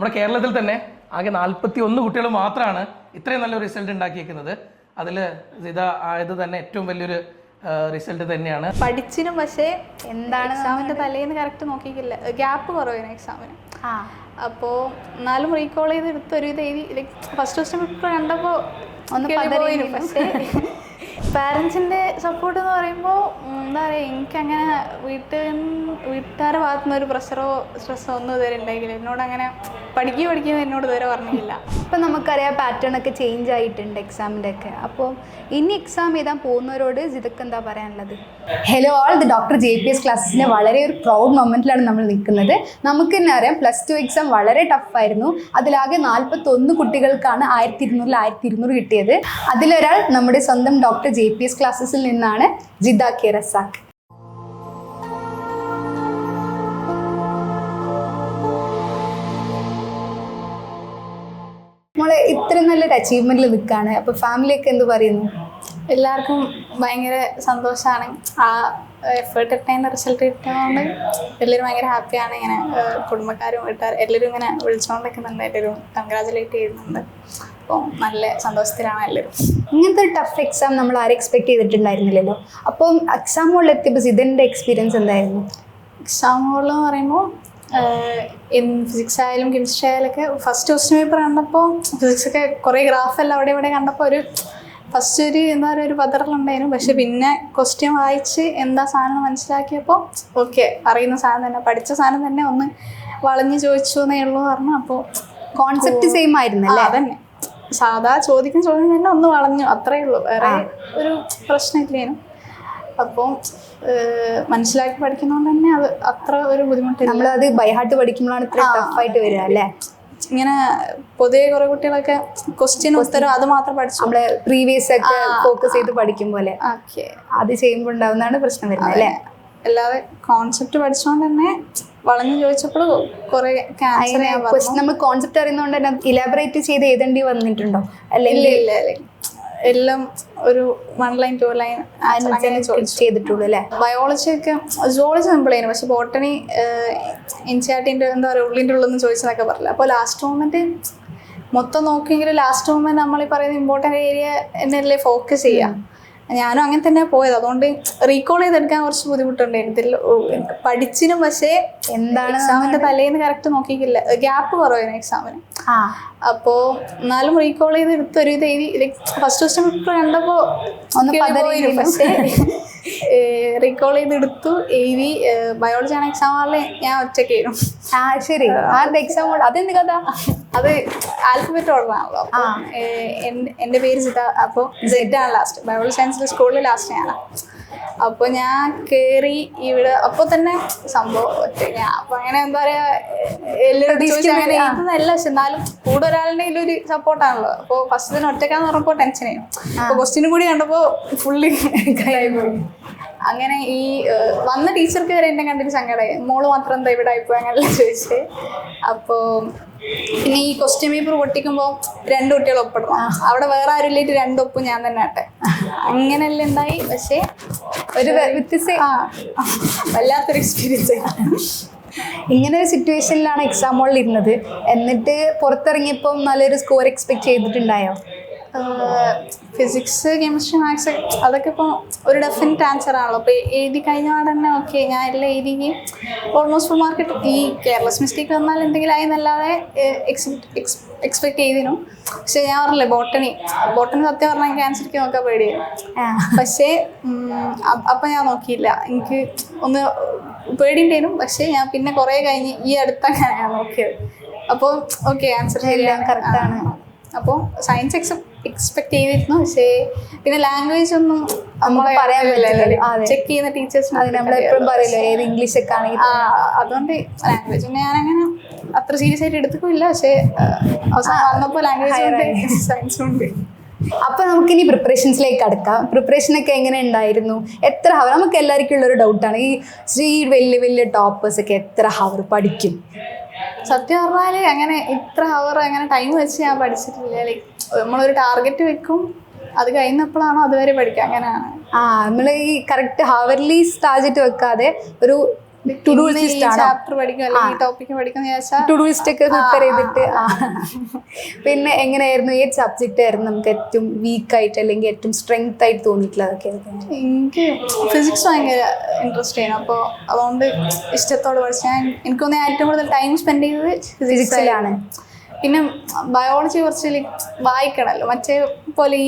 നമ്മുടെ കേരളത്തിൽ തന്നെ ആകെ 41 കുട്ടികൾ മാത്രമാണ് ഇത്രയും നല്ലൊരു റിസൾട്ട് ഉണ്ടാക്കിയിരിക്കുന്നത്. അതിൽ ഇത് ആയത് തന്നെ ഏറ്റവും വലിയൊരു റിസൾട്ട് തന്നെയാണ്. പഠിച്ചിനും പക്ഷേ എന്താണ് എക്സാമിൻ്റെ തലേന്ന് കറക്റ്റ് നോക്കിയില്ല, ഗ്യാപ്പ് കുറവായിരുന്നു എക്സാമിന്. അപ്പോൾ എന്നാലും റീകോൾ ചെയ്ത് എടുത്തൊരു ഇത് എഴുതി. ഫസ്റ്റ് പേപ്പർ കണ്ടപ്പോൾ ഒന്ന് പക്ഷേ പാരൻസിൻ്റെ സപ്പോർട്ട് എന്ന് പറയുമ്പോൾ എന്താ പറയുക, എനിക്കങ്ങനെ വീട്ടുകാരുടെ ഭാഗത്തു നിന്ന് ഒരു പ്രഷറോ സ്ട്രെസ്സോ ഒന്നും ഇതുവരെ ഉണ്ടായില്ല. എന്നോട് അങ്ങനെ പഠിക്കുന്നത് എന്നോട് ഇതുവരെ പറഞ്ഞില്ല. ഇപ്പം നമുക്കറിയാം പാറ്റേൺ ഒക്കെ ചേഞ്ച് ആയിട്ടുണ്ട് എക്സാമിൻ്റെ ഒക്കെ. അപ്പോൾ ഇനി എക്സാം എഴുതാൻ പോകുന്നവരോട് ഇതൊക്കെ എന്താ പറയാനുള്ളത്? ഹലോ ഓൾ, ഇത് ഡോക്ടർ JPS ക്ലാസ്സിൻ്റെ വളരെ ഒരു പ്രൗഡ് മൊമെൻറ്റിലാണ് നമ്മൾ നിൽക്കുന്നത്. നമുക്ക് തന്നെ അറിയാം +2 എക്സാം വളരെ ടഫായിരുന്നു. അതിലാകെ 41 കുട്ടികൾക്കാണ് 1200 കിട്ടിയത്. അതിലൊരാൾ നമ്മുടെ സ്വന്തം ഡോക്ടർ JPS ക്ലാസ്സിൽ നിന്നാണ് ജിദ്ദ കെ റസാഖ്. നമ്മളെ ഇത്രയും നല്ലൊരു അച്ചീവ്മെന്റിൽ നിൽക്കുകയാണ്. അപ്പോൾ ഫാമിലിയൊക്കെ എന്ത് പറയുന്നു? എല്ലാവർക്കും ഭയങ്കര സന്തോഷമാണ്. ആ എഫേർട്ട് ഇട്ടതിൻ്റെ റിസൾട്ട് കിട്ടുന്നതുകൊണ്ട് എല്ലാവരും ഭയങ്കര ഹാപ്പിയാണ്. ഇങ്ങനെ കുടുംബക്കാരും വീട്ടുകാരും എല്ലാവരും ഇങ്ങനെ വിളിച്ചുകൊണ്ടിരിക്കുന്നുണ്ട്, എല്ലാവരും കൺഗ്രാജുലേറ്റ് ചെയ്യുന്നുണ്ട്. അപ്പോൾ നല്ല സന്തോഷത്തിലാണ് എല്ലാവരും. ഇങ്ങനത്തെ ഒരു ടഫ് എക്സാം നമ്മൾ ആരും എക്സ്പെക്ട് ചെയ്തിട്ടുണ്ടായിരുന്നില്ലല്ലോ. അപ്പം എക്സാം ഹോളിൽ എത്തിയപ്പോൾ ഇതിൻ്റെ എക്സ്പീരിയൻസ് എന്തായിരുന്നു? എക്സാം ഹോളിൽ എന്ന് പറയുമ്പോൾ ഫിസിക്സ് ആയാലും കെമിസ്ട്രി ആയാലൊക്കെ ഫസ്റ്റ് ക്വസ്റ്റ്യൻ പേപ്പർ കണ്ടപ്പോൾ ഫിസിക്സൊക്കെ കുറേ ഗ്രാഫെല്ലാം അവിടെ ഇവിടെ കണ്ടപ്പോൾ ഒരു ഫസ്റ്റ് ഒരു എന്താ പറയുക ഒരു പതറലുണ്ടായിരുന്നു. പക്ഷെ പിന്നെ ക്വസ്റ്റ്യൻ വായിച്ച് എന്താ സാധനം മനസ്സിലാക്കിയപ്പോൾ ഓക്കെ, അറിയുന്ന സാധനം തന്നെ, പഠിച്ച സാധനം തന്നെ ഒന്ന് വളഞ്ഞ് ചോദിച്ചു എന്നേ ഉള്ളൂ പറഞ്ഞു. അപ്പോൾ കോൺസെപ്റ്റ് സെയിം ആയിരുന്നല്ലേ? അതന്നെ, സാധാ ചോദിക്കുന്ന ചോദ്യം തന്നെ ഒന്ന് വളഞ്ഞു, അത്രയേ ഉള്ളൂ, വേറെ ഒരു പ്രശ്നമില്ലേനും. അപ്പോൾ മനസ്സിലാക്കി പഠിക്കുന്നതുകൊണ്ട് തന്നെ അത് അത്ര ഒരു ബുദ്ധിമുട്ടില്ല. നമ്മളത് ബൈഹാർട്ട് പഠിക്കുമ്പോഴാണ് ഇത്ര ടഫായിട്ട് വരിക അല്ലേ? ഇങ്ങനെ പൊതുവെ കുറെ കുട്ടികളൊക്കെ ക്വസ്റ്റ്യൻ ഉത്തരം അത് മാത്രം പഠിച്ചു, നമ്മള് പ്രീവിയസ് ഒക്കെ ഫോക്കസ് ചെയ്ത് പഠിക്കും പോലെ അത് ചെയ്യുമ്പോൾ ഉണ്ടാവുന്നതാണ് പ്രശ്നം വരുന്നത് അല്ലേ? അല്ലാതെ കോൺസെപ്റ്റ് പഠിച്ചോണ്ട് തന്നെ വളഞ്ഞു ചോദിച്ചപ്പോൾ കുറെ നമ്മൾ കോൺസെപ്റ്റ് അറിയുന്നതുകൊണ്ട് തന്നെ ഇലാബറേറ്റ് ചെയ്ത് എഴുതേണ്ടി വന്നിട്ടുണ്ടോ? അല്ലെങ്കിൽ ഇല്ല, എല്ലാം ഒരു 1 ലൈൻ 2 ലൈൻ ചെയ്തിട്ടുള്ളൂ അല്ലേ? ബയോളജി ഒക്കെ സുവോളജി സിമ്പിളായിരുന്നു, പക്ഷെ ബോട്ടണി എൻസിആർടിൻ്റെ എന്താ പറയുക ഉള്ളിൻ്റെ ഉള്ളെന്ന് ചോദിച്ചതൊക്കെ പറഞ്ഞില്ല. അപ്പോൾ ലാസ്റ്റ് മൊമെന്റ് മൊത്തം നോക്കിയെങ്കിൽ ലാസ്റ്റ് മൊമെന്റ് നമ്മൾ ഈ പറയുന്ന ഇമ്പോർട്ടൻ്റ് ഏരിയ എന്നല്ലേ ഫോക്കസ് ചെയ്യുക. ഞാനും അങ്ങനെ തന്നെ പോയത്, അതുകൊണ്ട് റീകോൾ ചെയ്തെടുക്കാൻ കുറച്ച് ബുദ്ധിമുട്ടുണ്ടായിരുന്നു. പഠിച്ചിനും പക്ഷേ എന്താണ് എക്സാമിൻ്റെ തലേന്ന് കറക്റ്റ് നോക്കിയില്ല, ഗ്യാപ്പ് കുറവായിരുന്നു എക്സാമിന്. അപ്പോൾ എന്നാലും റീകോൾ ചെയ്ത് എടുത്തൊരു ഇത് എഴുതി. ഫസ്റ്റ് ക്വസ്റ്റ്യൻ പേപ്പർ കണ്ടപ്പോൾ ഒന്ന് പക്ഷേ റീകോൾ ചെയ്ത് എടുത്തു, എഴുതി. ബയോളജി ആണ് എക്സാം ഹാളിൽ ഞാൻ ഒറ്റയ്ക്കായിരുന്നു. ശരി, എക്സാം അതെന്ത് കഥ? അത് ആൽഫബറ്റ് ഓർഡർ ആണല്ലോ. എൻ്റെ പേര് ജിദ്ദ, അപ്പോൾ Z ആണ് ലാസ്റ്റ്. ബയോളജി സയൻസിലെ സ്കൂളിൽ ലാസ്റ്റ് ഞാനാണ്. അപ്പോൾ ഞാൻ കയറി ഇവിടെ, അപ്പോൾ തന്നെ സംഭവം ഒറ്റയ്ക്ക്. അപ്പോൾ അങ്ങനെ എന്താ പറയുക, എല്ലാവരും ചോദിച്ചാൽ ഇതൊന്നല്ല, പക്ഷെ എന്നാലും കൂടെ ഒരാളുടെ ഒരു സപ്പോർട്ടാണല്ലോ. അപ്പോൾ ഫസ്റ്റ് തന്നെ ഒറ്റയ്ക്കാന്ന് പറഞ്ഞപ്പോൾ ടെൻഷനായിരുന്നു. അപ്പോൾ ക്വസ്റ്റ്യനും കൂടി കണ്ടപ്പോൾ ഫുള്ളി കയ്യായി പോയി. അങ്ങനെ ഈ വന്ന ടീച്ചർക്ക് വരെ എന്നെ കണ്ടിട്ട് സങ്കടമായി, മോള് മാത്രം എന്താ ഇവിടെ ആയിപ്പോ അങ്ങനെല്ലാം ചോദിച്ചത്. അപ്പോൾ പിന്നെ ഈ ക്വസ്റ്റ്യൻ പേപ്പർ പൊട്ടിക്കുമ്പോൾ 2 കുട്ടികൾ ഒപ്പിടണം, അവിടെ വേറെ ആരും ഇല്ലായിട്ട് 2 ഒപ്പും ഞാൻ തന്നെ ആട്ടെ, അങ്ങനെല്ലാം ഉണ്ടായി. പക്ഷേ ഒരു വല്ലാത്തൊരു എക്സ്പീരിയൻസ്. ഇങ്ങനെ ഒരു സിറ്റുവേഷനിലാണ് എക്സാം ഹോളിൽ ഇരുന്നത്. എന്നിട്ട് പുറത്തിറങ്ങിയപ്പോൾ നല്ലൊരു സ്കോർ എക്സ്പെക്ട് ചെയ്തിട്ടുണ്ടായോ? ഫിസിക്സ് കെമിസ്ട്രി മാത്സ് അതൊക്കെ ഇപ്പോൾ ഒരു ഡെഫിനറ്റ് ആൻസർ ആണല്ലോ. അപ്പോൾ എഴുതി കഴിഞ്ഞാൽ തന്നെ ഓക്കെ, ഞാൻ എല്ലാം എഴുതിയും ഓൾമോസ്റ്റ് ഫുൾ മാർക്ക് കിട്ടും. ഈ കെയർലെസ് മിസ്റ്റേക്ക് വന്നാൽ എന്തെങ്കിലും ആയി എന്നല്ലാതെ എക്സ്പെക്ട് ചെയ്തിരുന്നു. പക്ഷെ ഞാൻ പറഞ്ഞില്ലേ, ബോട്ടണി സത്യം പറഞ്ഞാൽ എനിക്ക് ആൻസർക്ക് നോക്കാൻ പേടിയായിരുന്നു. പക്ഷേ അപ്പം ഞാൻ നോക്കിയില്ല, എനിക്ക് ഒന്ന് പേടിയുണ്ടായിരുന്നു. പക്ഷേ ഞാൻ പിന്നെ കുറേ കഴിഞ്ഞ് ഈ അടുത്താണ് ഞാൻ നോക്കിയത്. അപ്പോൾ ഓക്കെ, ആൻസർ ശരിയാണ്, കറക്റ്റാണ്. അപ്പോൾ സയൻസ് എക്സ്പെക്ട് ചെയ്തിരുന്നു. പക്ഷേ പിന്നെ ലാംഗ്വേജ് ഒന്നും നമ്മളെ പറയാൻ പറ്റില്ല, ചെക്ക് ചെയ്യുന്ന ടീച്ചേഴ്സിന് നമ്മളെപ്പോഴും പറയില്ല ഏത് ഇംഗ്ലീഷ് ഒക്കെ ആണെങ്കിൽ. അതുകൊണ്ട് ലാംഗ്വേജ് ഒന്നും ഞാനങ്ങനെ അത്ര സീരിയസ് ആയിട്ട് എടുത്തിട്ടില്ല. പക്ഷേ അവസാനം വന്നപ്പോൾ ലാംഗ്വേജ് സയൻസും ഉണ്ട്. അപ്പോൾ നമുക്കിനി പ്രിപ്പറേഷൻസിലേക്ക് അടുക്കാം. പ്രിപ്പറേഷനൊക്കെ എങ്ങനെ ഉണ്ടായിരുന്നു? എത്ര ഹവർ? നമുക്ക് എല്ലാവർക്കും ഉള്ളൊരു ഡൗട്ടാണ്, ഈ വലിയ ടോപ്പേഴ്സൊക്കെ എത്ര ഹവർ പഠിക്കും? സത്യം പറഞ്ഞാൽ അങ്ങനെ ഇത്ര ഹവർ അങ്ങനെ ടൈം വെച്ച് ഞാൻ പഠിച്ചിട്ടില്ല. ലൈക്ക് നമ്മളൊരു ടാർഗറ്റ് വെക്കും, അത് കഴിഞ്ഞപ്പോഴാണോ അതുവരെ പഠിക്കുക, അങ്ങനെയാണ്. നമ്മൾ ഈ കറക്റ്റ് ഹവർലി ടാർഗറ്റ് വെക്കാതെ ഒരു To do list ആണോ? ചാപ്റ്റർ പഠിക്കും അല്ലെങ്കിൽ ടോപ്പിക്ക് പഠിക്കും ചോദിച്ചാൽ ടു ഡു ലിസ്റ്റ് ഒക്കെ പ്രിപ്പയർ ചെയ്തിട്ട് പിന്നെ എങ്ങനെയായിരുന്നു ഏത് സബ്ജക്റ്റ് ആയിരുന്നു നമുക്ക് ഏറ്റവും വീക്ക് ആയിട്ട് അല്ലെങ്കിൽ ഏറ്റവും സ്ട്രെങ്ത് ആയിട്ട് തോന്നിയിട്ടുള്ളതൊക്കെ? എനിക്ക് ഫിസിക്സ് ഭയങ്കര ഇൻട്രസ്റ്റ് ചെയ്യണം. അപ്പോൾ അതുകൊണ്ട് ഇഷ്ടത്തോടെ പഠിച്ചു. എനിക്ക് തോന്നുന്നു ഏറ്റവും കൂടുതൽ ടൈം സ്പെൻഡ് ചെയ്തത് ഫിസിക്സിലാണ്. പിന്നെ ബയോളജി കുറച്ച് വായിക്കണമല്ലോ, മറ്റേ പോലെ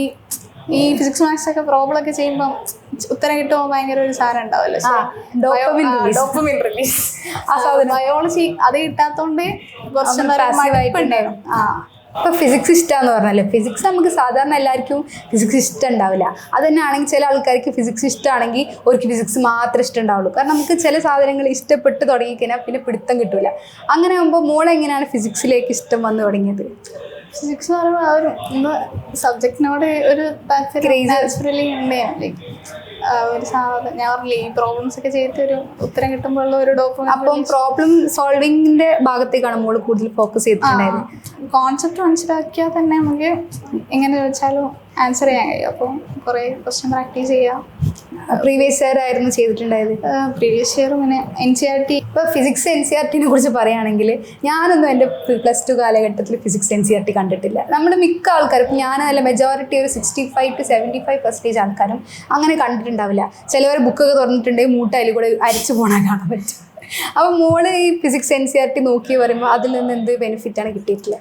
ഈ ഫിസിക്സ് മാത്സ് ഒക്കെ പ്രോബ്ലം ഒക്കെ ചെയ്യുമ്പോൾ ഉത്തരം കിട്ടുമ്പോൾ ഭയങ്കര ഒരു സാധനം ഉണ്ടാവല്ലോ, ഡോപ്പമിൻ റിലീസ്. ബയോളജി അത് കിട്ടാത്തോണ്ട് കുറച്ച് മടുപ്പുണ്ടായിരുന്നു. ഇപ്പൊ ഫിസിക്സ് ഇഷ്ടമാന്ന് പറഞ്ഞല്ലോ, ഫിസിക്സ് നമുക്ക് സാധാരണ എല്ലാവർക്കും ഫിസിക്സ് ഇഷ്ടം ഉണ്ടാവില്ല. അത് തന്നെ ആണെങ്കിൽ ചില ആൾക്കാർക്ക് ഫിസിക്സ് ഇഷ്ടമാണെങ്കിൽ അവർക്ക് ഫിസിക്സ് മാത്രമേ ഇഷ്ടം ഉണ്ടാവുള്ളൂ. കാരണം നമുക്ക് ചില സാധനങ്ങൾ ഇഷ്ടപ്പെട്ട് തുടങ്ങിക്കഴിഞ്ഞാൽ പിന്നെ പിടുത്തം കിട്ടൂല. അങ്ങനെ ആകുമ്പോൾ മോളെങ്ങനെയാണ് ഫിസിക്സിലേക്ക് ഇഷ്ടം വന്നു തുടങ്ങിയത്? ഫിസിക്സ് എന്ന് പറയുമ്പോൾ ആ ഒരു സബ്ജക്റ്റിനോട് ഒരു താല്പര്യം നാച്ചുറലി ഉണ്ടായിരുന്നു. ഒരു സാധനം ഞാൻ പറഞ്ഞില്ലേ, ഈ പ്രോബ്ലംസ് ഒക്കെ ചെയ്തിട്ട് ഒരു ഉത്തരം കിട്ടുമ്പോഴുള്ള ഒരു ഡോപ്പമിൻ. അപ്പം പ്രോബ്ലം സോൾവിങ്ങിന്റെ ഭാഗത്തേക്കാണ് മോള് കൂടുതൽ ഫോക്കസ് ചെയ്തിട്ടുണ്ടായത്. കോൺസെപ്റ്റ് മനസ്സിലാക്കിയാൽ തന്നെ നമുക്ക് എങ്ങനെ ചോദിച്ചാലും ആൻസർ ചെയ്യാൻ കഴിയും. അപ്പോൾ കുറേ ക്വസ്റ്റ്യൻ പ്രാക്ടീസ് ചെയ്യാം. പ്രീവിയസ് ഇയർ ആയിരുന്നു ചെയ്തിട്ടുണ്ടായത്? പ്രീവിയസ് ഇയർ പിന്നെ NCERT. ഇപ്പോൾ ഫിസിക്സ് NCERTനെ കുറിച്ച് പറയുകയാണെങ്കിൽ ഞാനൊന്നും എൻ്റെ +2 കാലഘട്ടത്തിൽ ഫിസിക്സ് NCERT കണ്ടിട്ടില്ല. നമ്മൾ മിക്ക ആൾക്കാരും, ഇപ്പം ഞാനല്ല മെജോറിറ്റി ഒരു 65 to 75% ആൾക്കാരും അങ്ങനെ കണ്ടിട്ടുണ്ടാവില്ല. ചിലവർ ബുക്കൊക്കെ തുറന്നിട്ടുണ്ടെങ്കിൽ മൂട്ട അതിൽ കൂടെ അരിച്ചു പോകണ കാണാൻ പറ്റും. അപ്പോൾ മോള് ഈ ഫിസിക്സ് NCERT നോക്കി പറയുമ്പോൾ അതിൽ നിന്ന് എന്ത് ബെനിഫിറ്റാണ് കിട്ടിയിട്ടില്ല?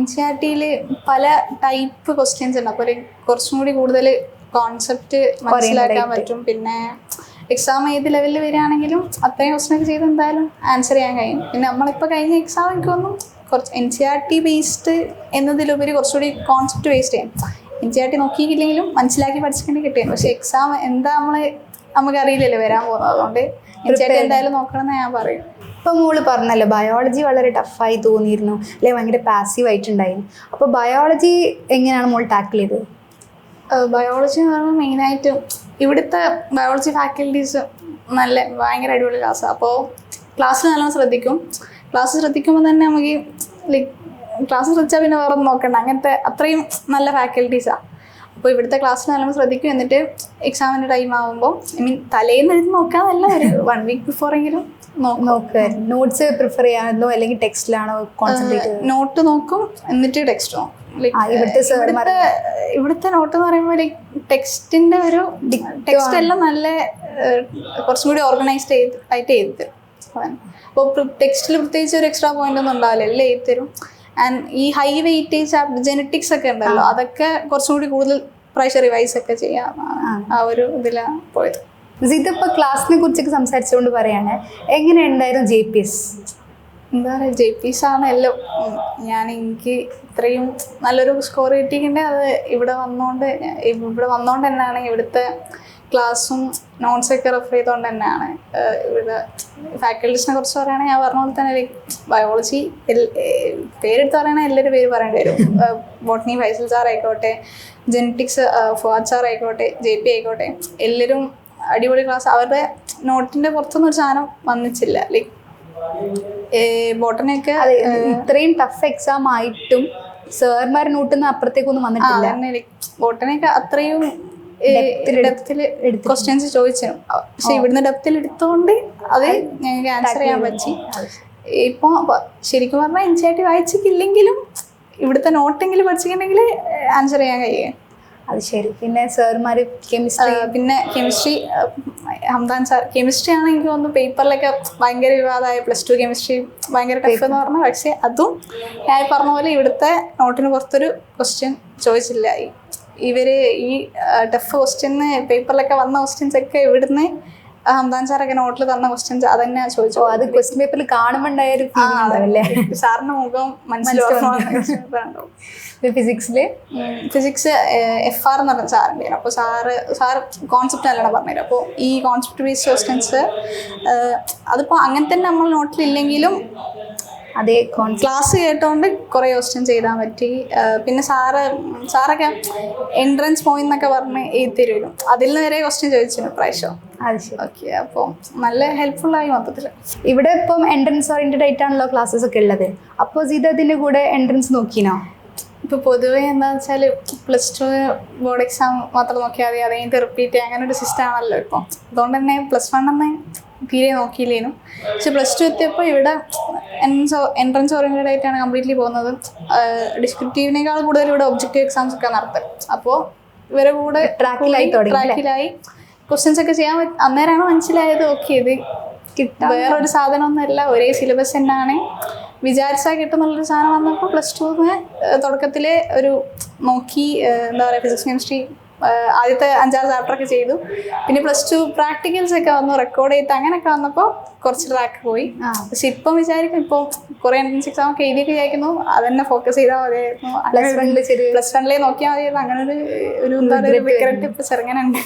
NCERTയിൽ പല ടൈപ്പ് ക്വസ്റ്റ്യൻസ് ഉണ്ട്. അപ്പോൾ കുറച്ചും കൂടി കൂടുതൽ കോൺസെപ്റ്റ് മനസ്സിലാക്കാൻ പറ്റും. പിന്നെ എക്സാം ഏത് ലെവലിൽ വരികയാണെങ്കിലും അത്രയും ക്വസ്റ്റ്യനൊക്കെ ചെയ്ത് എന്തായാലും ആൻസർ ചെയ്യാൻ കഴിയും. പിന്നെ നമ്മളിപ്പോൾ കഴിഞ്ഞ എക്സാം എനിക്കൊന്നും കുറച്ച് NCERT ബേസ്ഡ് എന്നതിലുപരി കുറച്ചുകൂടി കോൺസെപ്റ്റ് ബേസ്ഡ് ചെയ്യും. NCERT നോക്കിയില്ലെങ്കിലും മനസ്സിലാക്കി പഠിച്ചിട്ട് കിട്ടിയാണ്. പക്ഷേ എക്സാം എന്താ നമുക്കറിയില്ലല്ലോ വരാൻ പോകുന്നത്. അതുകൊണ്ട് NCERT എന്തായാലും നോക്കണമെന്ന് ഞാൻ പറയും. ഇപ്പം മോള് പറഞ്ഞല്ലോ ബയോളജി വളരെ ടഫായി തോന്നിയിരുന്നു, അല്ലെങ്കിൽ ഭയങ്കര പാസീവായിട്ടുണ്ടായിരുന്നു. അപ്പോൾ ബയോളജി എങ്ങനെയാണ് മോൾ ടാക്കിൾ ചെയ്തത്? ബയോളജി എന്ന് പറയുമ്പോൾ മെയിനായിട്ട് ഇവിടുത്തെ ബയോളജി ഫാക്കൽറ്റീസ് ഭയങ്കര അടിപൊളി ക്ലാസ്സാണ്. അപ്പോൾ ക്ലാസ്സിൽ നല്ലോണം ശ്രദ്ധിക്കും. ക്ലാസ് ശ്രദ്ധിക്കുമ്പോൾ തന്നെ നമുക്ക് ക്ലാസ് ശ്രദ്ധിച്ചാൽ പിന്നെ വേറെ ഒന്നും നോക്കണ്ട, അങ്ങനത്തെ അത്രയും നല്ല ഫാക്കൽറ്റീസാണ്. അപ്പോൾ ഇവിടുത്തെ ക്ലാസ്സിൽ നല്ലോണം ശ്രദ്ധിക്കും. എന്നിട്ട് എക്സാമിൻ്റെ ടൈം ആകുമ്പോൾ തലേന്ന് എഴുതി നോക്കാതല്ല, ഒരു 1 week ബിഫോറെങ്കിലും നോക്കുമായിരുന്നു. നോട്ട്സ് പ്രിഫർ ചെയ്യാനോ അല്ലെങ്കിൽ ടെക്സ്റ്റിലാണോ കോൺസെൻട്രേറ്റ്? നോട്ട് നോക്കും, എന്നിട്ട് ടെക്സ്റ്റ് നോക്കും. ഇവിടുത്തെ നോട്ട് എന്ന് പറയുമ്പോൾ ടെക്സ്റ്റിന്റെ ഒരു ടെക്സ്റ്റ് എല്ലാം നല്ല കുറച്ചും കൂടി ഓർഗനൈസ്ഡ് ആയിട്ട് എഴുതി തരും. അപ്പോൾ ടെക്സ്റ്റിൽ പ്രത്യേകിച്ച് ഒരു എക്സ്ട്രാ പോയിന്റ് ഒന്നും ഉണ്ടാവില്ല, എല്ലാം എഴുതി തരും. ആൻഡ് ഈ ഹൈ വെയിറ്റേജ് ജെനറ്റിക്സ് ഒക്കെ ഉണ്ടല്ലോ, അതൊക്കെ കുറച്ചും കൂടി കൂടുതൽ പ്രാവശ്യം റിവൈസ് ഒക്കെ ചെയ്യാം. ആ ഒരു ഇതിലാണ് പോയത്. ഇതിപ്പോൾ ക്ലാസ്സിനെ കുറിച്ചൊക്കെ സംസാരിച്ചുകൊണ്ട് പറയാണ്, എങ്ങനെ ഉണ്ടായിരുന്നു JPS? എന്താ പറയുക, JPS ആണ് എല്ലാം. എനിക്ക് ഇത്രയും നല്ലൊരു സ്കോർ കിട്ടിയിട്ടുണ്ട് അത് ഇവിടെ വന്നോണ്ട് തന്നെയാണ്. ഇവിടുത്തെ ക്ലാസ്സും നോട്ട്സൊക്കെ റെഫർ ചെയ്തുകൊണ്ട് തന്നെയാണ്. ഇവിടെ ഫാക്കൽറ്റീസിനെ കുറിച്ച് പറയുകയാണെങ്കിൽ ഞാൻ പറഞ്ഞ പോലെ തന്നെ ബയോളജി പേരെടുത്ത് പറയുകയാണെങ്കിൽ എല്ലാവരും പേര് പറയേണ്ടി വരും. ബോട്ടണി ഫൈസൽ സാർ ആയിക്കോട്ടെ, ജെനറ്റിക്സ് ഫുആദ് സാർ ആയിക്കോട്ടെ, JP ആയിക്കോട്ടെ, എല്ലാവരും അടിപൊളി ക്ലാസ്. അവരുടെ നോട്ടിൻ്റെ പുറത്തൊന്നും ഒരു സാധനം വന്നിച്ചില്ല. ബോട്ടണിയൊക്കെ ഇത്രയും ടഫ് എക്സാം ആയിട്ടും സാർമാർ നോട്ടിൽ അപ്പുറത്തേക്കൊന്നും വന്നിട്ടില്ല. ബോട്ടണിയൊക്കെ അത്രയും ഡെപ്തിൽ ക്വസ്റ്റ്യൻസ് ചോദിച്ചു. പക്ഷെ ഇവിടുന്ന് ഡെപ്തിൽ എടുത്തോണ്ട് അത് ഞങ്ങൾക്ക് ആൻസർ ചെയ്യാൻ പറ്റി. ഇപ്പോൾ ശരിക്കും പറഞ്ഞാൽ NCERT വായിച്ചിട്ടില്ലെങ്കിലും ഇവിടുത്തെ നോട്ടെങ്കിലും പഠിച്ചിട്ടുണ്ടെങ്കിൽ ആൻസർ ചെയ്യാൻ കഴിയുക. അത് ശരി. പിന്നെ സാർമാർ കെമിസ്ട്രി ഹംദാൻ സാർ, കെമിസ്ട്രി ആണ് എനിക്ക് തോന്നുന്നു പേപ്പറിലൊക്കെ ഭയങ്കര വിവാദമായ +2 കെമിസ്ട്രി ഭയങ്കര ടഫ് എന്ന് പറഞ്ഞാൽ. പക്ഷേ അതും ഞാൻ പറഞ്ഞ പോലെ ഇവിടുത്തെ നോട്ടിന് പുറത്തൊരു ക്വസ്റ്റ്യൻ ചോദിച്ചില്ല. ഇവർ ഈ ടഫ് ക്വസ്റ്റ്യന് പേപ്പറിലൊക്കെ വന്ന ക്വസ്റ്റ്യൻസ് ഒക്കെ ഇവിടുന്ന് ഹംദാൻ സാറൊക്കെ നോട്ടിൽ തന്ന ക്വസ്റ്റ്യൻസ് അതന്നെ ചോദിച്ചു. അത് ക്വസ്റ്റ്യൻ പേപ്പറിൽ കാണുമ്പോണ്ടായ ഒരു ഫീലിംഗ് ഉണ്ടാവില്ലേ? സാറിന്റെ മുഖം മനസ്സിലാവും. ഫിസിക്സ് FR എന്ന് പറഞ്ഞ സാറുണ്ട്. അപ്പോൾ സാർ കോൺസെപ്റ്റ് നല്ലോണം പറഞ്ഞുതരും. അപ്പോൾ ഈ കോൺസെപ്റ്റ് ബേസ്ഡ് ക്വസ്റ്റ്യൻസ് അതിപ്പോൾ അങ്ങനെ തന്നെ നമ്മൾ നോട്ടിലില്ലെങ്കിലും അതേ ക്ലാസ് കേട്ടോണ്ട് കുറേ ക്വസ്റ്റ്യൻസ് എഴുതാൻ പറ്റി. പിന്നെ സാറൊക്കെ എൻട്രൻസ് പോയിന്റ് എന്നൊക്കെ പറഞ്ഞ് എഴുതി തരുമല്ലോ, അതിൽ നിന്ന് വരെ ക്വസ്റ്റ്യൻ ചോദിച്ചിരുന്നു പ്രാവശ്യം. അത് ശരി. ഓക്കെ, അപ്പോൾ നല്ല ഹെൽപ്ഫുള്ളായി മൊത്തത്തിൽ. ഇവിടെ ഇപ്പം എൻട്രൻസ് ഓറിയന്റഡ് ആയിട്ടാണല്ലോ ക്ലാസ്സസ് ഒക്കെ ഉള്ളത്. അപ്പോൾ ഇതിൻ്റെ കൂടെ എൻട്രൻസ് നോക്കിനോ? ഇപ്പോൾ പൊതുവേ എന്താണെന്ന് വെച്ചാൽ +2 ബോർഡ് എക്സാം മാത്രം നോക്കിയാൽ മതി, അത് കഴിഞ്ഞിട്ട് റിപ്പീറ്റ് ചെയ്യാം, അങ്ങനെ ഒരു സിസ്റ്റം ആണല്ലോ ഇപ്പോൾ. അതുകൊണ്ട് തന്നെ +1 തീരെ നോക്കിയില്ലേനും. പക്ഷെ +2 എത്തിയപ്പോൾ ഇവിടെ എൻട്രൻസ് ഓറിയൻറ്റഡ് ആയിട്ടാണ് കംപ്ലീറ്റ്ലി പോകുന്നത്. ഡിസ്ക്രിപ്റ്റീവിനേക്കാൾ കൂടുതൽ ഇവിടെ ഒബ്ജക്റ്റീവ് എക്സാംസ് ഒക്കെ നടത്തും. അപ്പോൾ ഇവരെ കൂടെ ട്രാക്കിലായി ക്വസ്റ്റ്യൻസ് ഒക്കെ ചെയ്യാൻ അന്നേരമാണ് മനസ്സിലായത് ഓക്കെ ഇത് വേറൊരു സാധനമൊന്നുമല്ല, ഒരേ സിലബസ് തന്നെയാണ്, വിചാരിച്ചാൽ കിട്ടുന്നുള്ളൊരു സാധനം വന്നപ്പോൾ +2 തുടക്കത്തിൽ ഒരു നോക്കി എന്താ പറയുക ഫിസിക്സ് കെമിസ്ട്രി ആദ്യത്തെ 5-6 ചാപ്റ്ററൊക്കെ ചെയ്തു. പിന്നെ +2 പ്രാക്ടിക്കൽസ് ഒക്കെ വന്നു, റെക്കോർഡ് ചെയ്ത് അങ്ങനെയൊക്കെ വന്നപ്പോൾ കുറച്ച് ട്രാക്ക് പോയി. പക്ഷെ ഇപ്പം വിചാരിക്കും ഇപ്പോൾ കുറേ എൻട്രൻസ് എക്സാം ഒക്കെ എഴുതിയൊക്കെ വിചാരിക്കുന്നു അതന്നെ ഫോക്കസ് ചെയ്താൽ മതിയായിരുന്നു, +1 നോക്കിയാൽ മതിയായിരുന്നു. അങ്ങനെ ഒരു എന്താ പറയുക റിഗ്രറ്റ് ഇപ്പം ചെറുങ്ങനുണ്ട്.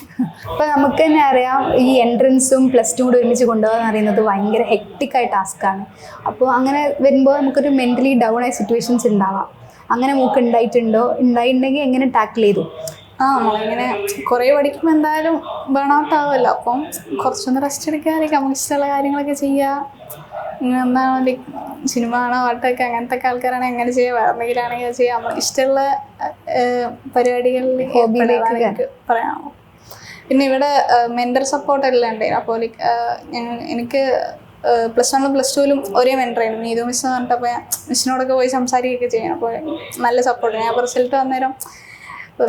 അപ്പോൾ നമുക്ക് തന്നെ അറിയാം ഈ എൻട്രൻസും +2 കൂടി ഒരുമിച്ച് കൊണ്ടുപോകാന്ന് പറയുന്നത് ഭയങ്കര ഹെക്ടിക്കായ ടാസ്ക്കാണ്. അപ്പോൾ അങ്ങനെ വരുമ്പോൾ നമുക്കൊരു മെൻ്റലി ഡൗൺ ആയ സിറ്റുവേഷൻസ് ഉണ്ടാവാം. അങ്ങനെ നമുക്ക് ഉണ്ടായിട്ടുണ്ടെങ്കിൽ എങ്ങനെ ടാക്കിൾ ചെയ്തു? നമ്മളിങ്ങനെ കുറേ പഠിക്കുമ്പോൾ എന്തായാലും ബേൺഔട്ട് ആവുമല്ലോ. അപ്പം കുറച്ചൊന്ന് റെസ്റ്റ് എടുക്കാതിരിക്കും, നമുക്ക് ഇഷ്ടമുള്ള കാര്യങ്ങളൊക്കെ ചെയ്യുക. ഇങ്ങനെ എന്താണ് ലൈക്ക് സിനിമ കാണാൻ പാട്ടൊക്കെ അങ്ങനത്തെ ഒക്കെ ആൾക്കാരാണെങ്കിൽ അങ്ങനെ ചെയ്യുക, വേറെ എന്തെങ്കിലാണെങ്കിൽ അത് ചെയ്യുക. നമുക്ക് ഇഷ്ടമുള്ള പരിപാടികളിൽ ഹോബിയിലേക്ക് പറയാമോ. പിന്നെ ഇവിടെ മെൻ്റർ സപ്പോർട്ട് എല്ലാം ഉണ്ടായിരുന്നു. അപ്പോൾ ലൈക്ക് എനിക്ക് +1 +2 ഒരേ മെൻ്ററായിരുന്നു, നീതു മിസ് എന്ന് പറഞ്ഞിട്ട്. അപ്പോൾ മിസ്സിനോടൊക്കെ പോയി സംസാരിക്കുകയൊക്കെ ചെയ്യണം. അപ്പോൾ നല്ല സപ്പോർട്ട്. ഞാൻ അപ്പോൾ റിസൾട്ട് വന്നേരം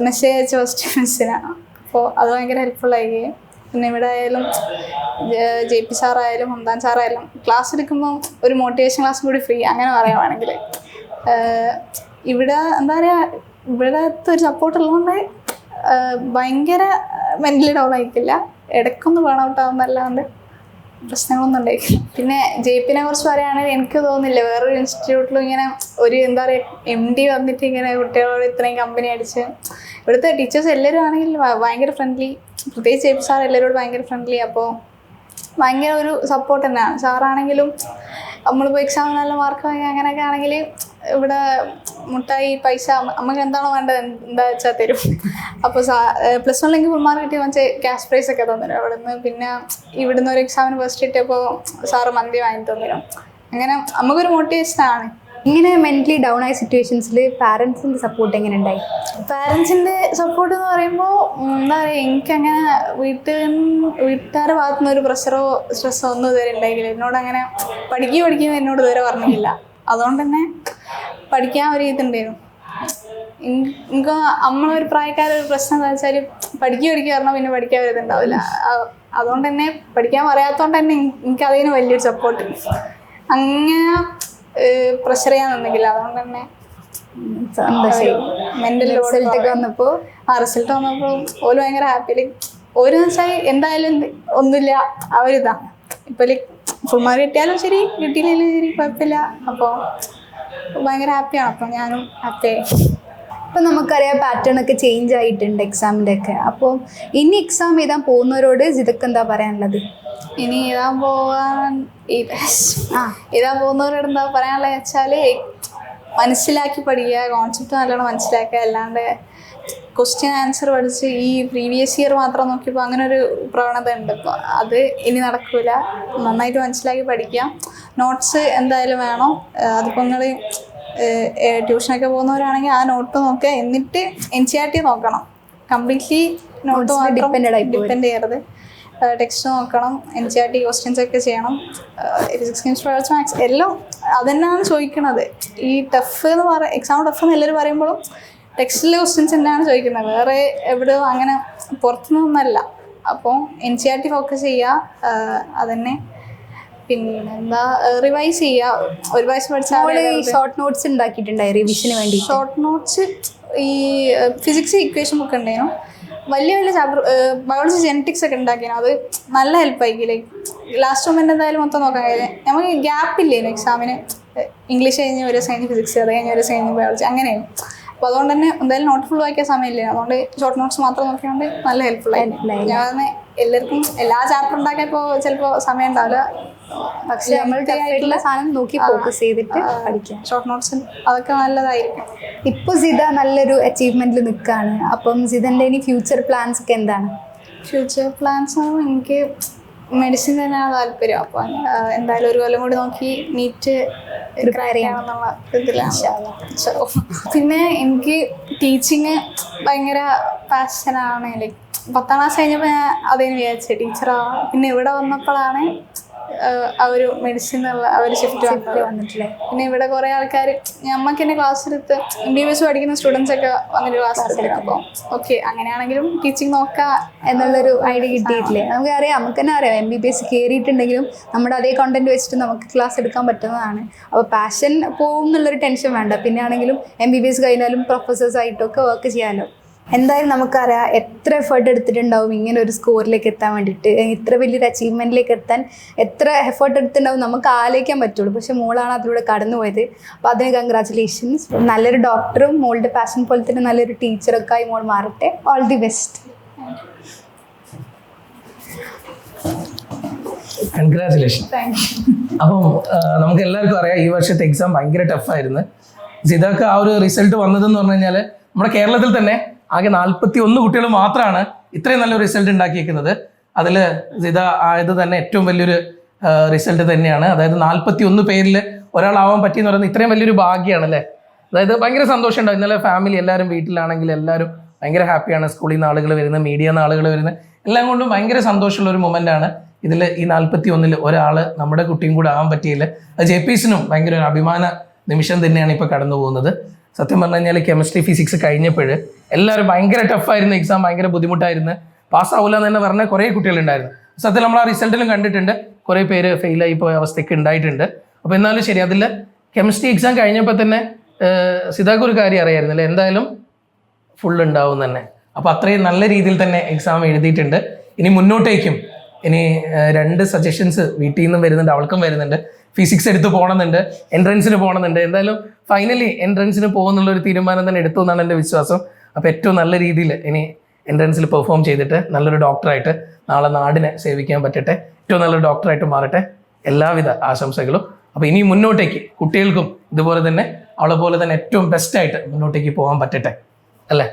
മെസ്സേജ് അയച്ച ഫസ്റ്റ് മിസ്സിനാണ്. അപ്പോൾ അത് ഭയങ്കര ഹെൽപ്ഫുള്ളായിരിക്കും. പിന്നെ ഇവിടെ ആയാലും JP സാറായാലും ഹംദാൻ സാറായാലും ക്ലാസ് എടുക്കുമ്പോൾ ഒരു മോട്ടിവേഷൻ ക്ലാസ്സും കൂടി ഫ്രീ അങ്ങനെ പറയുവാണെങ്കിൽ. ഇവിടെ എന്താ പറയുക ഇവിടത്തെ ഒരു സപ്പോർട്ട് ഉള്ളതുകൊണ്ട് ഭയങ്കര മെൻ്റലി ഡൗൺ ആയിരിക്കില്ല, ഇടയ്ക്കൊന്ന് ബേൺ ഔട്ട് ആവുന്നല്ലാണ്ട് പ്രശ്നങ്ങളൊന്നും ഉണ്ടായിരിക്കില്ല. പിന്നെ JPനെ കുറിച്ച് പറയുകയാണെങ്കിൽ എനിക്ക് തോന്നുന്നില്ല വേറൊരു ഇൻസ്റ്റിറ്റ്യൂട്ടിലും ഇങ്ങനെ ഒരു എന്താ പറയുക MD വന്നിട്ട് ഇങ്ങനെ കുട്ടികളോട് ഇത്രയും കമ്പനി അടിച്ച്. ഇവിടുത്തെ ടീച്ചേഴ്സ് എല്ലാവരും ആണെങ്കിൽ ഭയങ്കര ഫ്രണ്ട്ലി, പ്രത്യേകിച്ച് JP സാർ എല്ലാവരോടും ഭയങ്കര ഫ്രണ്ട്ലി. അപ്പോൾ ഭയങ്കര ഒരു സപ്പോർട്ട് തന്നെയാണ്. സാറാണെങ്കിലും നമ്മളിപ്പോൾ എക്സാം നല്ല മാർക്ക് വാങ്ങി അങ്ങനെയൊക്കെ ആണെങ്കിൽ ഇവിടെ മുട്ടായി പൈസ നമുക്ക് എന്താണോ വേണ്ടത് എന്താ വെച്ചാൽ തരും. അപ്പോൾ +1 എനിക്ക് ഫുൾ മാർക്ക് കിട്ടിയ മറ്റേ ക്യാഷ് പ്രൈസ് ഒക്കെ തന്നിരും അവിടെ നിന്ന്. പിന്നെ ഇവിടുന്ന് ഒരു എക്സാമിന് ഫസ്റ്റ് കിട്ടിയപ്പോൾ സാറ് മന്തി വാങ്ങി തന്നിരും. അങ്ങനെ നമുക്കൊരു മോട്ടിവേഷനാണ്. ഇങ്ങനെ മെൻ്റലി ഡൗൺ ആയ സിറ്റുവേഷൻസിൽ പാരൻസിൻ്റെ സപ്പോർട്ട് എങ്ങനെ ഉണ്ടായി? പാരൻസിൻ്റെ സപ്പോർട്ട് എന്ന് പറയുമ്പോൾ എന്താ പറയുക എനിക്കങ്ങനെ വീട്ടുകാരുടെ ഭാഗത്തു നിന്ന് ഒരു പ്രഷറോ സ്ട്രെസ്സോ ഒന്നും ഇതുവരെ ഉണ്ടായില്ല. എന്നോട് അങ്ങനെ പഠിക്കുമെന്ന് എന്നോട് ഇതുവരെ പറഞ്ഞില്ല. അതുകൊണ്ട് തന്നെ പഠിക്കാൻ ഒരു ഇതുണ്ടായിരുന്നു. എനിക്ക് നമ്മളൊരു പ്രായക്കാരൊരു പ്രശ്നം എന്താ വെച്ചാൽ പഠിക്കുക പറഞ്ഞാൽ പിന്നെ പഠിക്കാൻ ഒരു ഇതുണ്ടാവില്ല. അതുകൊണ്ട് തന്നെ പഠിക്കാൻ പറയാത്തതുകൊണ്ട് തന്നെ എനിക്കതിന് വലിയൊരു സപ്പോർട്ട്. അങ്ങനെ പ്രഷർ ചെയ്യാൻ നിന്നില്ല. അതുകൊണ്ട് തന്നെ മെൻ്റൽ റിസൾട്ട് വന്നപ്പോൾ ഓല് ഭയങ്കര ഹാപ്പി. ഒരു വെച്ചാൽ എന്തായാലും ഒന്നുമില്ല അവരിതാ ഇപ്പം ഫുൾ മാർക്ക് കിട്ടിയാലും ശരി കിട്ടിയില്ലെങ്കിലും ശരി കുഴപ്പമില്ല. അപ്പോൾ ഭയങ്കര ഹാപ്പിയാണ്. അപ്പോൾ ഞാനും ഹാപ്പിയായി. ഇപ്പം നമുക്കറിയാം പാറ്റേൺ ഒക്കെ ചേഞ്ച് ആയിട്ടുണ്ട് എക്സാമിൻ്റെ ഒക്കെ. അപ്പോൾ ഇനി എക്സാം എഴുതാൻ പോകുന്നവരോട് ജിതക്ക് എന്താ പറയാനുള്ളത്? ഇനി എഴുതാൻ പോകുന്നവരോട് എന്താ പറയാനുള്ളത് വെച്ചാൽ മനസ്സിലാക്കി പഠിക്കുക, കോൺസെപ്റ്റ് നല്ലോണം മനസ്സിലാക്കുക. അല്ലാണ്ട് ക്വസ്റ്റ്യൻ ആൻസർ പഠിച്ച് ഈ പ്രീവിയസ് ഇയർ മാത്രം നോക്കിയപ്പോൾ അങ്ങനെ ഒരു പ്രവണത ഉണ്ട്. ഇപ്പോൾ അത് ഇനി നടക്കില്ല. നന്നായിട്ട് മനസ്സിലാക്കി പഠിക്കുക. നോട്ട്സ് എന്തായാലും വേണം. അതിപ്പോൾ നിങ്ങൾ ട്യൂഷനൊക്കെ പോകുന്നവരാണെങ്കിൽ ആ നോട്ട് നോക്കുക, എന്നിട്ട് NCERT നോക്കണം. കംപ്ലീറ്റ്ലി നോട്ട് ഡിപ്പെൻഡ് ചെയ്യരുത്. ടെക്സ്റ്റ് നോക്കണം, NCERT ക്വസ്റ്റ്യൻസ് ഒക്കെ ചെയ്യണം. ഫിസിക്സ് കെമിസ്ട്രി ബയോളജി മാത്സ് എല്ലാം അതന്നെയാണ് ചോദിക്കുന്നത്. ഈ ടഫ് എന്ന് എക്സാം ടഫ് എന്ന് എല്ലാവരും പറയുമ്പോഴും ടെക്സ്റ്റിലെ ക്വസ്റ്റ്യൻസ് തന്നെയാണ് ചോദിക്കുന്നത്, വേറെ എവിടെയോ അങ്ങനെ പുറത്തുനിന്നൊന്നല്ല. അപ്പോൾ NCERT ഫോക്കസ് ചെയ്യുക, അതന്നെ. പിന്നെ എന്താ റിവൈസ് ചെയ്യുക. ഒരു പ്രാവശ്യം പഠിച്ചാൽ ഷോർട്ട് നോട്ട്സ് ഉണ്ടാക്കിയിട്ടുണ്ടായി റിവിഷന് വേണ്ടി. ഷോർട്ട് നോട്ട്സ് ഈ ഫിസിക്സ് ഇക്വേഷൻ ബുക്ക് ഉണ്ടായിരുന്നു, വലിയ ചാപ്റ്റർ ബയോളജി ജെനറ്റിക്സ് ഒക്കെ ഉണ്ടാക്കിയിരുന്നു. അത് നല്ല ഹെൽപ്പായിരിക്കില്ലേ. ലാസ്റ്റ് മൊമെൻ്റ് എന്തായാലും മൊത്തം നോക്കാൻ കഴിയില്ല. നമുക്ക് ഗ്യാപ്പില്ലേനു എക്സാമിന്. ഇംഗ്ലീഷ് കഴിഞ്ഞ് ഒരു കഴിഞ്ഞ് ഫിസിക്സ്, അത് കഴിഞ്ഞ് ഒരു കഴിഞ്ഞ് ബയോളജി അങ്ങനെയാണ്. അപ്പോൾ അതുകൊണ്ട് തന്നെ എന്തായാലും നോട്ട് ഫുൾ വായിക്കാൻ സമയമില്ല. അതുകൊണ്ട് ഷോർട്ട് നോട്ട്സ് മാത്രം നോക്കിയാണ്ട് നല്ല ഹെൽപ്ഫുള്ളായിരുന്നു. ഞാൻ എല്ലാവർക്കും എല്ലാ ചാപ്റ്റർ ഉണ്ടാക്കിയപ്പോൾ ചിലപ്പോൾ സമയം ഉണ്ടാവില്ല. പക്ഷെ നമ്മൾ സാധനം നോക്കി ഫോക്കസ് ചെയ്തിട്ട് പഠിക്കാം. ഷോർട്ട് നോട്ട്സ് അതൊക്കെ നല്ലതായിരിക്കും. ഇപ്പോൾ സിത നല്ലൊരു അച്ചീവ്മെൻറ്റിൽ നിൽക്കുകയാണ്. അപ്പം സിതൻ്റെ ഇനി ഫ്യൂച്ചർ പ്ലാൻസ് ഒക്കെ എന്താണ്? ഫ്യൂച്ചർ പ്ലാൻസ് എനിക്ക് മെഡിസിൻ തന്നെയാണ് താല്പര്യം. അപ്പോൾ എന്തായാലും ഒരു കൊല്ലം കൂടി നോക്കി നീറ്റ് ക്രാക്ക് ചെയ്യാമെന്നുള്ള ഇതിലാണ്. പിന്നെ എനിക്ക് ടീച്ചിങ് ഭയങ്കര പാഷനാണ്. ലൈക്ക് 10ാം ക്ലാസ് കഴിഞ്ഞപ്പോൾ ഞാൻ അതേന്ന് വിചാരിച്ചത് ടീച്ചറാണ്. പിന്നെ ഇവിടെ വന്നപ്പോഴാണ് ആ ഒരു മെഡിസിൻ എന്നുള്ള ആ ഒരു ഷിഫ്റ്റ് വന്നിട്ടില്ലേ. പിന്നെ ഇവിടെ കുറേ ആൾക്കാർ ഞമ്മക്ക് തന്നെ ക്ലാസ്സിലെടുത്ത് MBBS പഠിക്കുന്ന സ്റ്റുഡൻസ് ഒക്കെ വന്നിട്ട് ക്ലാസ് എടുക്കണം. അപ്പോൾ ഓക്കെ അങ്ങനെയാണെങ്കിലും ടീച്ചിങ് നോക്കാം എന്നുള്ളൊരു ഐഡിയ കിട്ടിയിട്ടില്ലേ. നമുക്കറിയാം, നമുക്ക് തന്നെ അറിയാം MBBS കയറിയിട്ടുണ്ടെങ്കിലും നമ്മുടെ അതേ കണ്ടന്റ് വെച്ചിട്ട് നമുക്ക് ക്ലാസ് എടുക്കാൻ പറ്റുന്നതാണ്. അപ്പോൾ പാഷൻ പോകും എന്നുള്ളൊരു ടെൻഷൻ വേണ്ട. പിന്നെ ആണെങ്കിലും MBBS കഴിഞ്ഞാലും പ്രൊഫസേഴ്സ് ആയിട്ടൊക്കെ വർക്ക് ചെയ്യാമല്ലോ. എന്തായാലും നമുക്കറിയാം എത്ര എഫേർട്ട് എടുത്തിട്ടുണ്ടാവും ഇങ്ങനെ ഒരു സ്കോറിലേക്ക് എത്താൻ വേണ്ടിയിട്ട്. ഇത്ര വലിയൊരു അച്ചീവ്മെൻറ്റിലേക്ക് എത്താൻ എത്ര എഫേർട്ട് എടുത്തിട്ടുണ്ടാവും നമുക്ക് ആലോചിക്കാൻ പറ്റുള്ളൂ. പക്ഷെ മോളാണ് അതിലൂടെ കടന്നു പോയത്. അപ്പോൾ അതിന് കൺഗ്രാറ്റുലേഷൻസ്. നല്ലൊരു ഡോക്ടറും മോളുടെ പാഷൻ പോലെ തന്നെ നല്ലൊരു ടീച്ചറൊക്കെ ആയി മോൾ മാറട്ടെ. All the best. Congratulation. Thank you. അപ്പം നമുക്ക് എല്ലാവർക്കും അറിയാം ഈ വർഷത്തെ എക്സാം ഭയങ്കര ടഫായിരുന്നു. സിതാക്ക് ആ ഒരു റിസൾട്ട് വന്നതെന്ന് പറഞ്ഞു കഴിഞ്ഞാൽ നമ്മുടെ കേരളത്തിൽ തന്നെ ആകെ 41 കുട്ടികൾ മാത്രമാണ് ഇത്രയും നല്ലൊരു റിസൾട്ട് ഉണ്ടാക്കിയിരിക്കുന്നത്. അതിൽ സിത ആയത് തന്നെ ഏറ്റവും വലിയൊരു റിസൾട്ട് തന്നെയാണ്. അതായത് 41 പേരിൽ ഒരാളാവാൻ പറ്റിയെന്ന് പറയുന്നത് ഇത്രയും വലിയൊരു ഭാഗ്യമാണ് അല്ലേ. അതായത് ഭയങ്കര സന്തോഷമുണ്ടാവും. ഇന്നലെ ഫാമിലി എല്ലാവരും വീട്ടിലാണെങ്കിൽ എല്ലാവരും ഭയങ്കര ഹാപ്പിയാണ്. സ്കൂളിൽ നിന്ന് ആളുകൾ വരുന്നത്, മീഡിയ നിന്ന് ആളുകൾ വരുന്നത്, എല്ലാം കൊണ്ടും ഭയങ്കര സന്തോഷമുള്ള ഒരു മൊമെൻ്റാണ്. ഇതിൽ ഈ 41 ഒരാൾ നമ്മുടെ കുട്ടിയും കൂടെ ആവാൻ പറ്റിയില്ല. അത് JPSനും ഭയങ്കര ഒരു അഭിമാന നിമിഷം തന്നെയാണ് ഇപ്പോൾ കടന്നു പോകുന്നത്. സത്യം പറഞ്ഞു കഴിഞ്ഞാൽ കെമിസ്ട്രി ഫിസിക്സ് കഴിഞ്ഞപ്പോൾ എല്ലാവരും ഭയങ്കര ടഫായിരുന്നു എക്സാം, ഭയങ്കര ബുദ്ധിമുട്ടായിരുന്നു. പാസ്സാവില്ല എന്ന് തന്നെ പറഞ്ഞ കുറേ കുട്ടികളുണ്ടായിരുന്നു. സത്യം നമ്മൾ ആ റിസൾട്ടിലും കണ്ടിട്ടുണ്ട്, കുറേ പേര് ഫെയിലായി പോയ അവസ്ഥയ്ക്ക് ഉണ്ടായിട്ടുണ്ട്. അപ്പോൾ എന്നാലും ശരി, അതിൽ കെമിസ്ട്രി എക്സാം കഴിഞ്ഞപ്പോൾ തന്നെ സിതാക്ക് ഒരു കാര്യം അറിയായിരുന്നില്ല, എന്തായാലും ഫുൾ ഉണ്ടാവും തന്നെ. അപ്പോൾ അത്രയും നല്ല രീതിയിൽ തന്നെ എക്സാം എഴുതിയിട്ടുണ്ട്. ഇനി മുന്നോട്ടേക്കും ഇനി 2 സജഷൻസ് വീട്ടിൽ നിന്നും വരുന്നുണ്ട്, അവൾക്കും വരുന്നുണ്ട്. ഫിസിക്സ് എടുത്ത് പോകണമെന്നുണ്ട്, എൻട്രൻസിന് പോകണമെന്നുണ്ട്. എന്തായാലും ഫൈനലി എൻട്രൻസിന് പോകുന്നുള്ളൊരു തീരുമാനം തന്നെ എടുത്തു എന്നാണ് എൻ്റെ വിശ്വാസം. അപ്പോൾ ഏറ്റവും നല്ല രീതിയിൽ ഇനി എൻട്രൻസിൽ പെർഫോം ചെയ്തിട്ട് നല്ലൊരു ഡോക്ടറായിട്ട് നാളെ നാടിനെ സേവിക്കാൻ പറ്റട്ടെ, ഏറ്റവും നല്ലൊരു ഡോക്ടറായിട്ട് മാറട്ടെ. എല്ലാവിധ ആശംസകളും. അപ്പോൾ ഇനി മുന്നോട്ടേക്ക് കുട്ടികൾക്കും ഇതുപോലെ തന്നെ അവളെ പോലെ തന്നെ ഏറ്റവും ബെസ്റ്റായിട്ട് മുന്നോട്ടേക്ക് പോകാൻ പറ്റട്ടെ അല്ലേ.